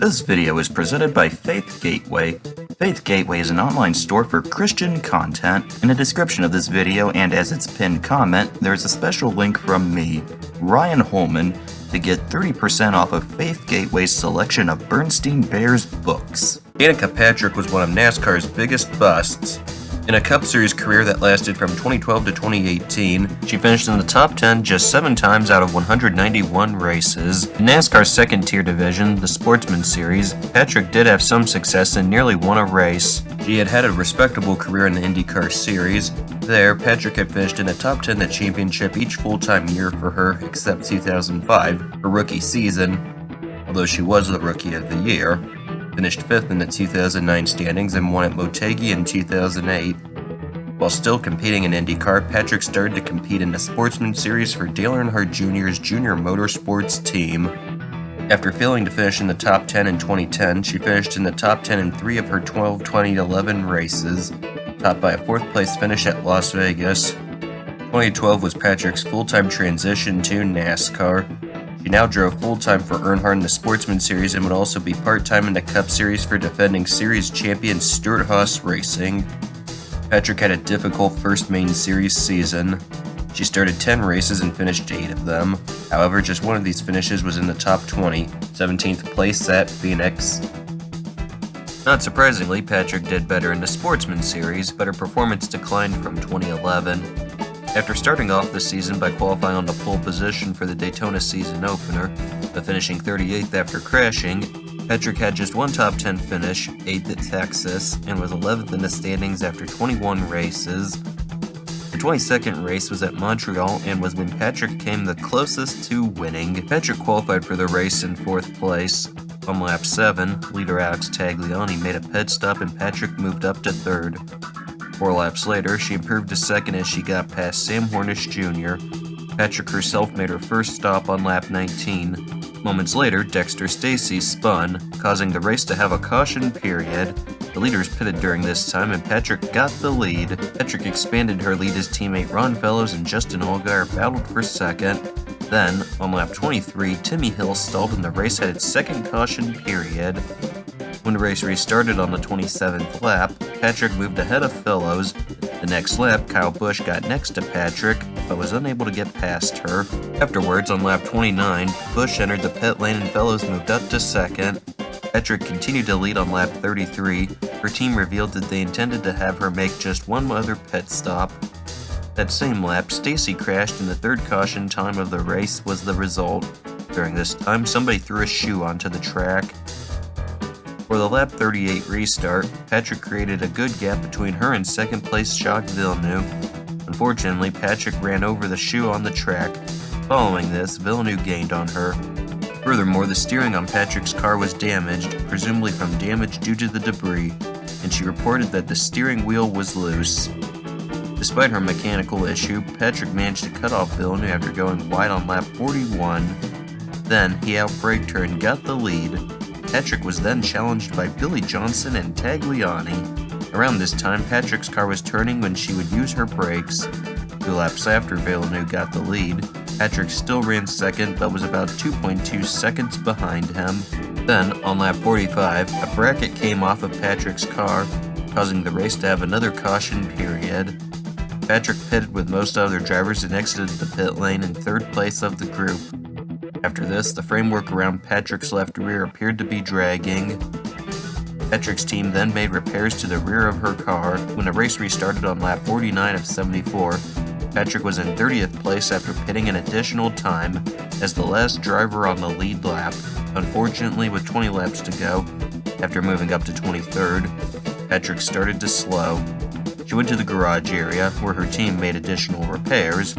This video is presented by Faith Gateway. Faith Gateway is an online store for Christian content. In the description of this video and as its pinned comment, there is a special link from me, Ryan Holman, to get 30% off of Faith Gateway's selection of Bernstein Bears books. Danica Patrick was one of NASCAR's biggest busts. In a Cup Series career that lasted from 2012 to 2018, she finished in the top 10 just 7 times out of 191 races. In NASCAR's second-tier division, the Sportsman Series, Patrick did have some success and nearly won a race. She had had a respectable career in the IndyCar Series. There, Patrick had finished in the top 10 in the championship each full-time year for her, except 2005, her rookie season, although she was the Rookie of the Year. Finished 5th in the 2009 standings and won at Motegi in 2008. While still competing in IndyCar, Patrick started to compete in the Sportsman Series for Dale Earnhardt Jr.'s Junior Motorsports team. After failing to finish in the top 10 in 2010, she finished in the top 10 in 3 of her 12 2011 races, topped by a 4th place finish at Las Vegas. 2012 was Patrick's full-time transition to NASCAR. She now drove full-time for Earnhardt in the Sportsman Series and would also be part-time in the Cup Series for defending Series champion Stewart-Haas Racing. Patrick had a difficult first main series season. She started 10 races and finished 8 of them. However, just one of these finishes was in the top 20, 17th place at Phoenix. Not surprisingly, Patrick did better in the Sportsman Series, but her performance declined from 2011. After starting off the season by qualifying on the pole position for the Daytona season opener, but finishing 38th after crashing, Patrick had just one top 10 finish, 8th at Texas, and was 11th in the standings after 21 races. The 22nd race was at Montreal and was when Patrick came the closest to winning. Patrick qualified for the race in 4th place. On lap 7, leader Alex Tagliani made a pit stop and Patrick moved up to 3rd. 4 laps later, she improved to 2nd as she got past Sam Hornish Jr. Patrick herself made her first stop on lap 19. Moments later, Dexter Stacy spun, causing the race to have a caution period. The leaders pitted during this time and Patrick got the lead. Patrick expanded her lead as teammate Ron Fellows and Justin Allgaier battled for 2nd. Then, on lap 23, Timmy Hill stalled and the race had its second caution period. When the race restarted on the 27th lap, Patrick moved ahead of Fellows. The next lap, Kyle Busch got next to Patrick, but was unable to get past her. Afterwards, on lap 29, Busch entered the pit lane and Fellows moved up to 2nd. Patrick continued to lead on lap 33. Her team revealed that they intended to have her make just one other pit stop. That same lap, Stacy crashed and the 3rd caution time of the race was the result. During this time, somebody threw a shoe onto the track. For the lap 38 restart, Patrick created a good gap between her and 2nd place Jacques Villeneuve. Unfortunately, Patrick ran over the shoe on the track. Following this, Villeneuve gained on her. Furthermore, the steering on Patrick's car was damaged, presumably from damage due to the debris, and she reported that the steering wheel was loose. Despite her mechanical issue, Patrick managed to cut off Villeneuve after going wide on lap 41. Then, he outbraked her and got the lead. Patrick was then challenged by Billy Johnson and Tagliani. Around this time, Patrick's car was turning when she would use her brakes. 2 laps after Villeneuve got the lead, Patrick still ran 2nd but was about 2.2 seconds behind him. Then, on lap 45, a bracket came off of Patrick's car, causing the race to have another caution period. Patrick pitted with most other drivers and exited the pit lane in 3rd place of the group. After this, the framework around Patrick's left rear appeared to be dragging. Patrick's team then made repairs to the rear of her car. When the race restarted on lap 49 of 74, Patrick was in 30th place after pitting an additional time as the last driver on the lead lap. Unfortunately, with 20 laps to go, after moving up to 23rd, Patrick started to slow. She went to the garage area where her team made additional repairs.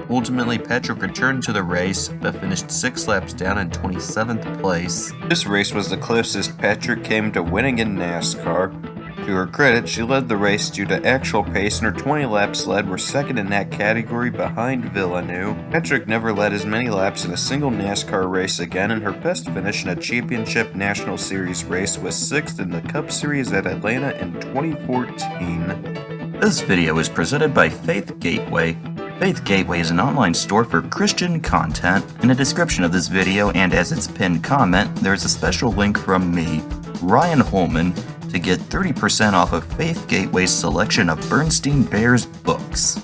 Ultimately, Patrick returned to the race, but finished 6 laps down in 27th place. This race was the closest Patrick came to winning in NASCAR. To her credit, she led the race due to actual pace, and her 20 laps led were 2nd in that category behind Villeneuve. Patrick never led as many laps in a single NASCAR race again, and her best finish in a championship National Series race was 6th in the Cup Series at Atlanta in 2014. This video is presented by Faith Gateway. Faith Gateway is an online store for Christian content. In the description of this video and as its pinned comment, there is a special link from me, Ryan Holman, to get 30% off of Faith Gateway's selection of Bernstein Bears books.